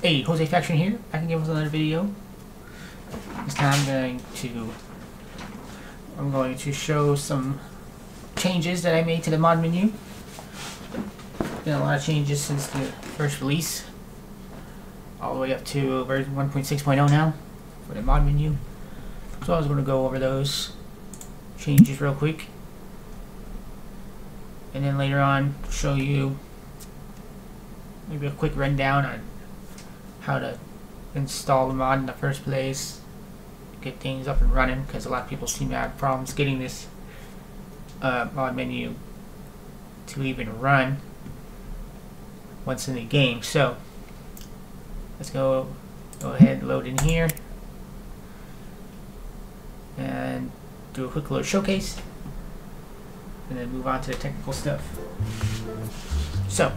Hey, Jose Faction here. I can give us another video. This time I'm going to show some changes that I made to the mod menu. Been a lot of changes since the first release, all the way up to version 1.6.0 now for the mod menu. So I was going to go over those changes real quick, and then later on show you maybe a quick rundown on how to install the mod in the first place, get things up and running, because a lot of people seem to have problems getting this mod menu to even run once in the game. So let's go ahead and load in here and do a quick little showcase, and then move on to the technical stuff. So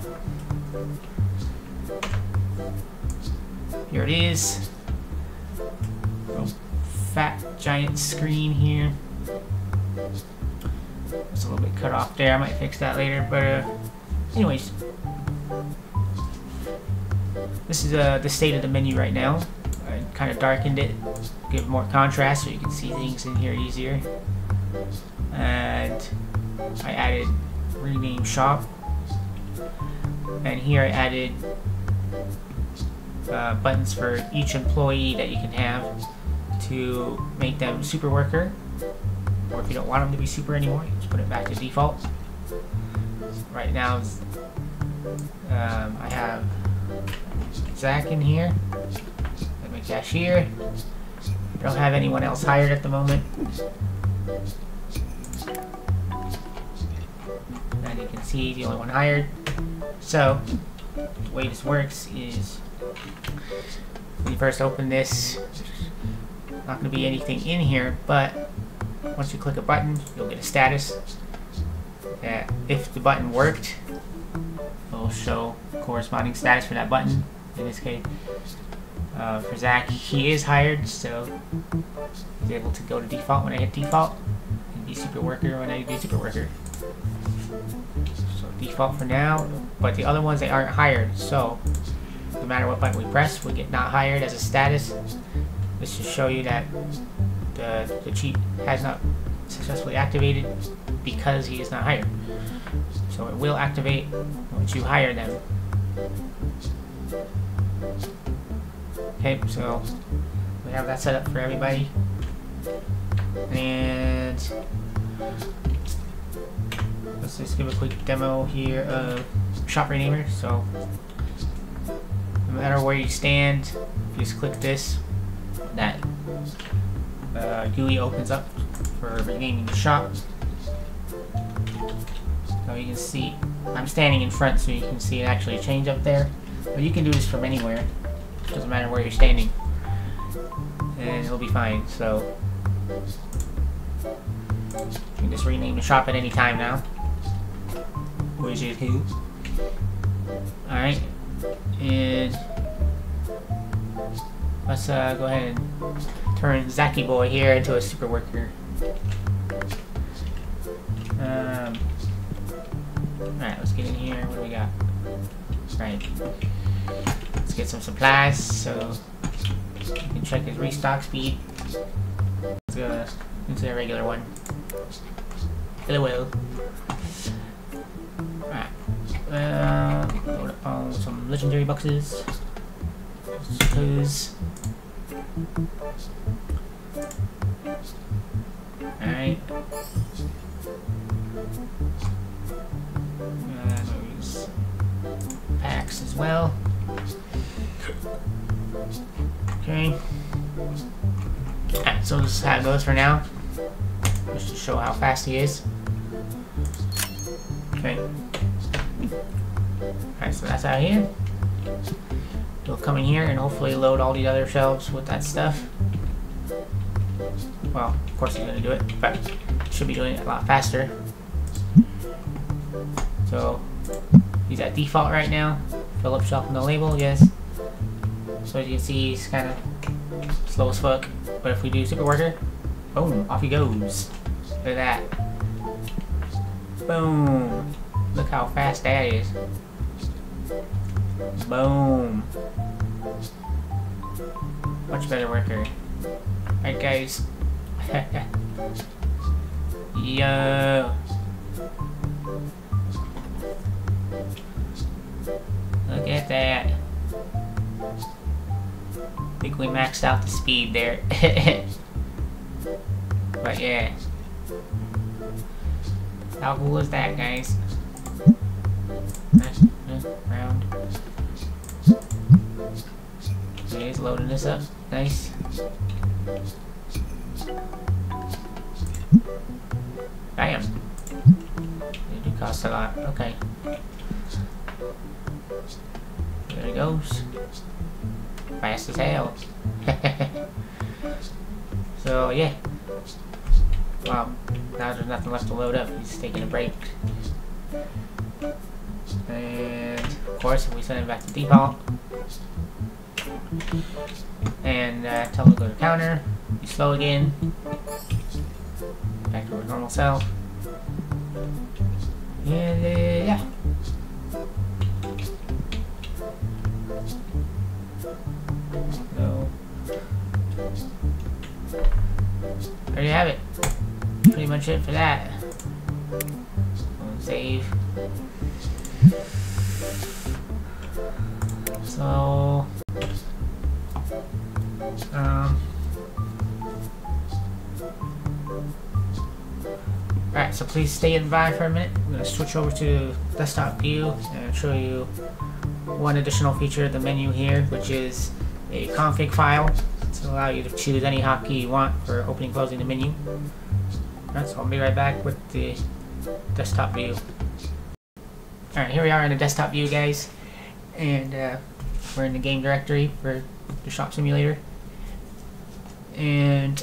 here it is. Oh, fat giant screen here. It's a little bit cut off there. I might fix that later, but anyways, this is the state of the menu right now. I kind of darkened it, give more contrast so you can see things in here easier, and I added rename shop, and here I added buttons for each employee that you can have to make them super worker, or if you don't want them to be super anymore, you just put it back to default. Right now I have Zach in here, and my cashier. I don't have anyone else hired at the moment. And you can see the only one hired. So the way this works is when you first open this, there's not going to be anything in here, but once you click a button, you'll get a status that if the button worked, it'll show corresponding status for that button. In this case, for Zach, he is hired, so he's able to go to default when I hit default, and be super worker when I do super worker. So default for now, but the other ones, they aren't hired, so no matter what button we press, we get not hired as a status. This should show you that the cheat has not successfully activated because he is not hired. So it will activate once you hire them. Okay, so we have that set up for everybody, and let's just give a quick demo here of shop renamer. So no matter where you stand, if you just click this, that GUI opens up for renaming the shop. So you can see I'm standing in front, so you can see it actually change up there. But you can do this from anywhere. Doesn't matter where you're standing, and it'll be fine. So you can just rename the shop at any time now, which is cool. Alright, and let's go ahead and turn Zacky Boy here into a super worker. Alright, let's get in here. What do we got? Right. Let's get some supplies so you can check his restock speed. Let's go into the regular one. Hello. Alright. Load up on some legendary boxes. Suppose. Alright. Use packs as well. Okay. Alright, so this is how it goes for now. Just to show how fast he is. Okay. Alright, so that's out here. You'll come in here and hopefully load all the other shelves with that stuff. Well, of course he's going to do it, but should be doing it a lot faster. So he's at default right now. Fill up shelf no label, yes. So as you can see, he's kind of slow as fuck. But if we do super worker, boom, off he goes. Look at that. Boom. Look how fast that is. Boom. Much better worker. Alright guys. Yo. Look at that. I think we maxed out the speed there. But yeah. How cool is that, guys? Round. Okay, he's loading this up. Nice. Bam. It do cost a lot. Okay. There he goes. Fast as hell. So yeah. Wow. Now there's nothing left to load up. He's taking a break. And of course, if we send him back to default and tell him to go to counter, be slow again. Back to our normal self. And yeah. So there you have it. Pretty much it for that. Save. So alright, so please stay in Vi for a minute. I'm going to switch over to desktop view and show you one additional feature of the menu here, which is a config file to allow you to choose any hotkey you want for opening and closing the menu. Alright, so I'll be right back with the desktop view. Alright, here we are in the desktop view, guys, and we're in the game directory for the shop simulator. And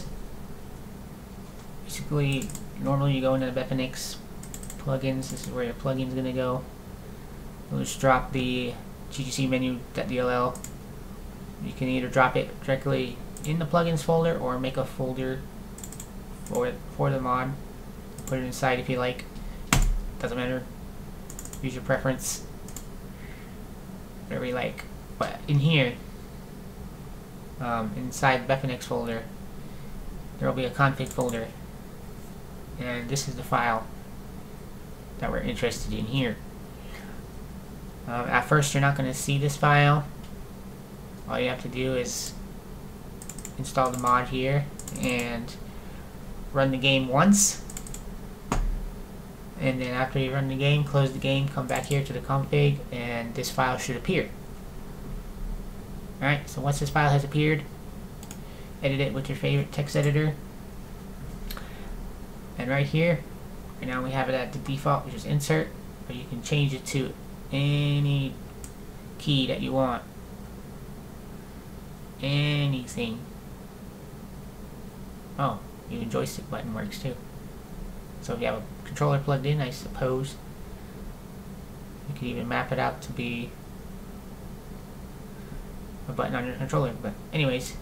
basically, normally you go into the v1.6 plugins. This is where your plugin is going to go. You'll just drop the TCG Menu.dll. You can either drop it directly in the plugins folder or make a folder for the mod. Put it inside if you like. Doesn't matter. Use your preference. Whatever you like. But in here, inside the v1.6 folder, there will be a config folder. And this is the file that we're interested in here. At first, you're not going to see this file. All you have to do is install the mod here and run the game once. And then after you run the game, close the game, come back here to the config, and this file should appear. Alright, so once this file has appeared, edit it with your favorite text editor. And right here, right now we have it at the default, which is insert, but you can change it to any key that you want. Anything. Oh, even joystick button works too. So if you have a controller plugged in, I suppose you could even map it out to be a button on your controller. But anyways,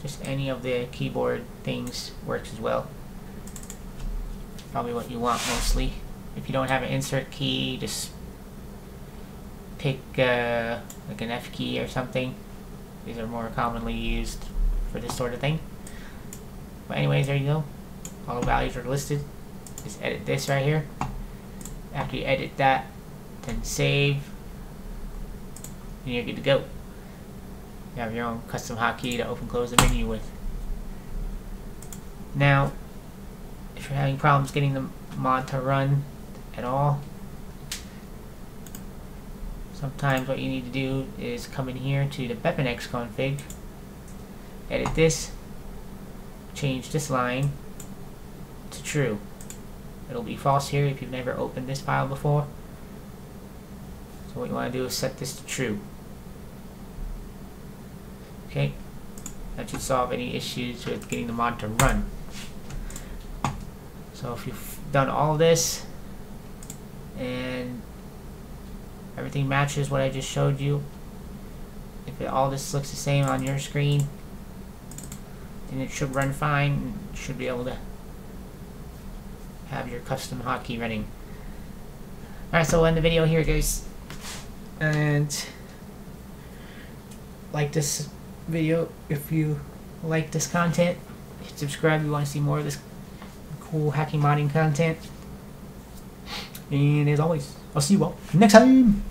just any of the keyboard things works as well. Probably what you want mostly. If you don't have an insert key, just pick like an F key or something. These are more commonly used for this sort of thing. But anyways, there you go. All the values are listed. Just edit this right here. After you edit that, then save, and you're good to go. You have your own custom hotkey to open and close the menu with. Now, if you're having problems getting the mod to run at all, sometimes what you need to do is come in here to the v1.6 config, edit this, change this line to true. It'll be false here if you've never opened this file before. So what you want to do is set this to true. Okay, that should solve any issues with getting the mod to run. So if you've done all this and everything matches what I just showed you, if all this looks the same on your screen, then it should run fine and you should be able to have your custom hotkey running. Alright, so we'll end the video here, guys. And like this video if you like this content. Hit subscribe if you want to see more of this cool hacking modding content. And as always, I'll see you all next time.